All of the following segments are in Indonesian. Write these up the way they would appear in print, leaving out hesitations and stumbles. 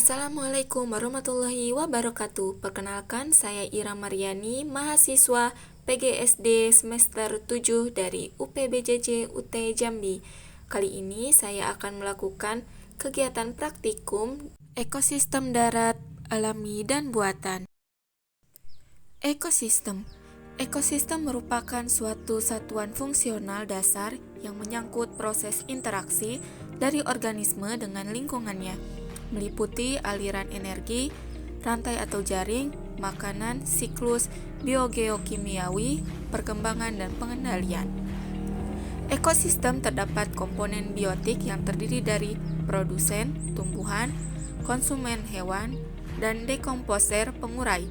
Assalamualaikum warahmatullahi wabarakatuh. Perkenalkan, saya Ira Mariani, mahasiswa PGSD semester 7 dari UPBJJ UT Jambi. Kali ini saya akan melakukan kegiatan praktikum ekosistem darat, alami, dan buatan. Ekosistem Ekosistem merupakan suatu satuan fungsional dasar yang menyangkut proses interaksi dari organisme dengan lingkungannya, meliputi aliran energi, rantai atau jaring, makanan, siklus biogeokimiawi, perkembangan, dan pengendalian. Ekosistem terdapat komponen biotik yang terdiri dari produsen, tumbuhan, konsumen hewan, dan dekomposer pengurai,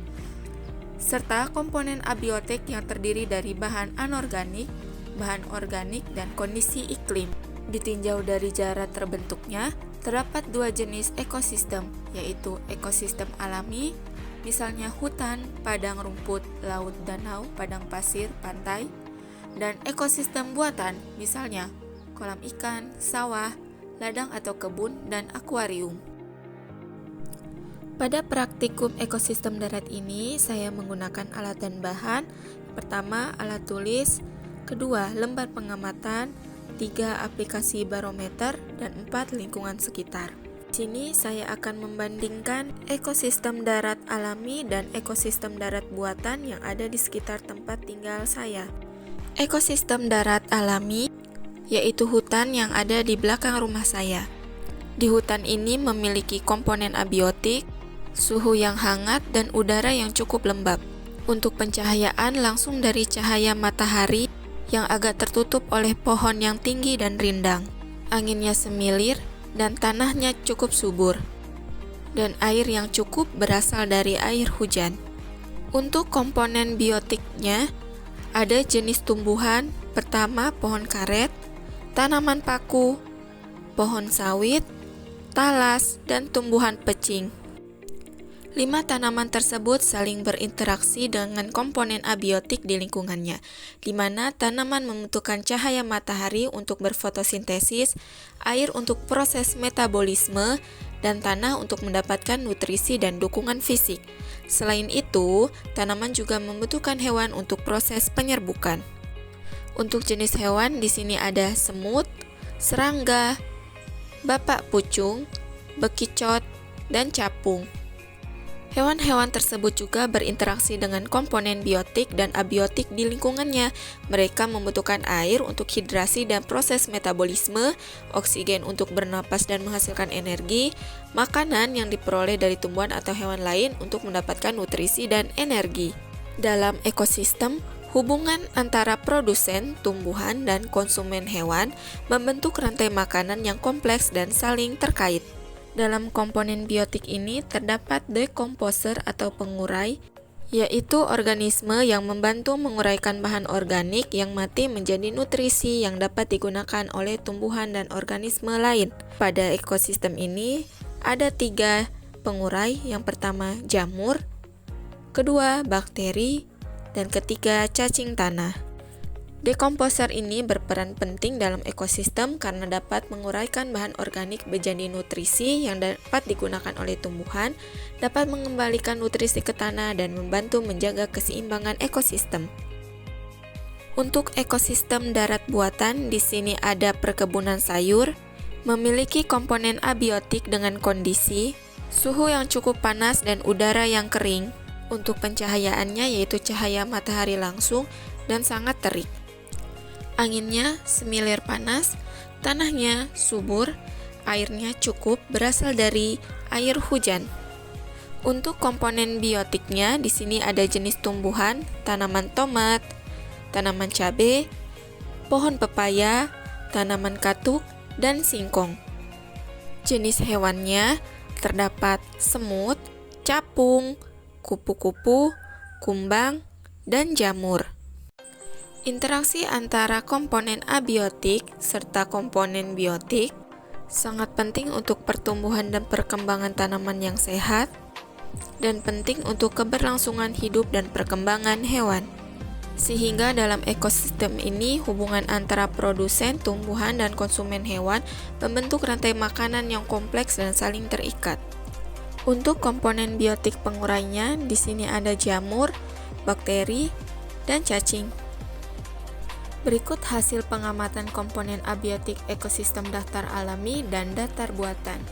serta komponen abiotik yang terdiri dari bahan anorganik, bahan organik, dan kondisi iklim. Ditinjau dari jarak terbentuknya, terdapat dua jenis ekosistem, yaitu ekosistem alami, misalnya hutan, padang rumput, laut, danau, padang pasir, pantai, dan ekosistem buatan, misalnya kolam ikan, sawah, ladang atau kebun, dan akuarium. Pada praktikum ekosistem darat ini, saya menggunakan alat dan bahan. Pertama, alat tulis. Kedua, lembar pengamatan. 3, aplikasi barometer. Dan 4, lingkungan sekitar. Di sini saya akan membandingkan ekosistem darat alami dan ekosistem darat buatan yang ada di sekitar tempat tinggal saya. Ekosistem darat alami yaitu hutan yang ada di belakang rumah saya. Di hutan ini memiliki komponen abiotik, suhu yang hangat, dan udara yang cukup lembab. Untuk pencahayaan langsung dari cahaya matahari yang agak tertutup oleh pohon yang tinggi dan rindang. Anginnya semilir dan tanahnya cukup subur. Dan air yang cukup berasal dari air hujan. Untuk komponen biotiknya, ada jenis tumbuhan, pertama pohon karet, tanaman paku, pohon sawit, talas, dan tumbuhan pecing. 5 tanaman tersebut saling berinteraksi dengan komponen abiotik di lingkungannya, di mana tanaman membutuhkan cahaya matahari untuk berfotosintesis, air untuk proses metabolisme, dan tanah untuk mendapatkan nutrisi dan dukungan fisik. Selain itu, tanaman juga membutuhkan hewan untuk proses penyerbukan. Untuk jenis hewan di sini ada semut, serangga, bapak pucung, bekicot, dan capung. Hewan-hewan tersebut juga berinteraksi dengan komponen biotik dan abiotik di lingkungannya. Mereka membutuhkan air untuk hidrasi dan proses metabolisme, oksigen untuk bernapas dan menghasilkan energi, makanan yang diperoleh dari tumbuhan atau hewan lain untuk mendapatkan nutrisi dan energi. Dalam ekosistem, hubungan antara produsen, tumbuhan, dan konsumen hewan membentuk rantai makanan yang kompleks dan saling terkait. Dalam komponen biotik ini terdapat dekomposer atau pengurai, yaitu organisme yang membantu menguraikan bahan organik yang mati menjadi nutrisi yang dapat digunakan oleh tumbuhan dan organisme lain. Pada ekosistem ini ada 3 pengurai, yang pertama jamur, kedua bakteri, dan ketiga cacing tanah. Dekomposer ini berperan penting dalam ekosistem karena dapat menguraikan bahan organik menjadi nutrisi yang dapat digunakan oleh tumbuhan, dapat mengembalikan nutrisi ke tanah, dan membantu menjaga keseimbangan ekosistem. Untuk ekosistem darat buatan, di sini ada perkebunan sayur, memiliki komponen abiotik dengan kondisi suhu yang cukup panas dan udara yang kering. Untuk pencahayaannya yaitu cahaya matahari langsung dan sangat terik. Anginnya semilir panas, tanahnya subur, airnya cukup berasal dari air hujan. Untuk komponen biotiknya, di sini ada jenis tumbuhan, tanaman tomat, tanaman cabai, pohon pepaya, tanaman katuk, dan singkong. Jenis hewannya terdapat semut, capung, kupu-kupu, kumbang, dan jamur. Interaksi antara komponen abiotik serta komponen biotik sangat penting untuk pertumbuhan dan perkembangan tanaman yang sehat dan penting untuk keberlangsungan hidup dan perkembangan hewan. Sehingga dalam ekosistem ini hubungan antara produsen, tumbuhan, dan konsumen hewan membentuk rantai makanan yang kompleks dan saling terikat. Untuk komponen biotik pengurainya, di sini ada jamur, bakteri, dan cacing. Berikut hasil pengamatan komponen abiotik ekosistem datar alami dan datar buatan.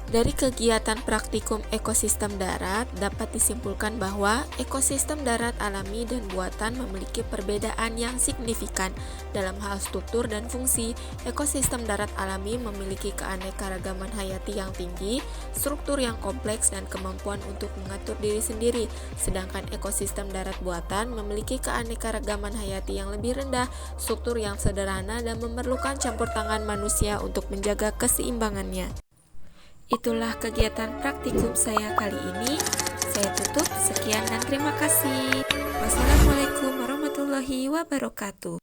Dari kegiatan praktikum ekosistem darat, dapat disimpulkan bahwa ekosistem darat alami dan buatan memiliki perbedaan yang signifikan. Dalam hal struktur dan fungsi, ekosistem darat alami memiliki keanekaragaman hayati yang tinggi, struktur yang kompleks, dan kemampuan untuk mengatur diri sendiri. Sedangkan ekosistem darat buatan memiliki keanekaragaman hayati yang lebih rendah, struktur yang sederhana, dan memerlukan campur tangan manusia untuk menjaga keseimbangannya. Itulah kegiatan praktikum saya kali ini. Saya tutup, sekian dan terima kasih. Wassalamualaikum warahmatullahi wabarakatuh.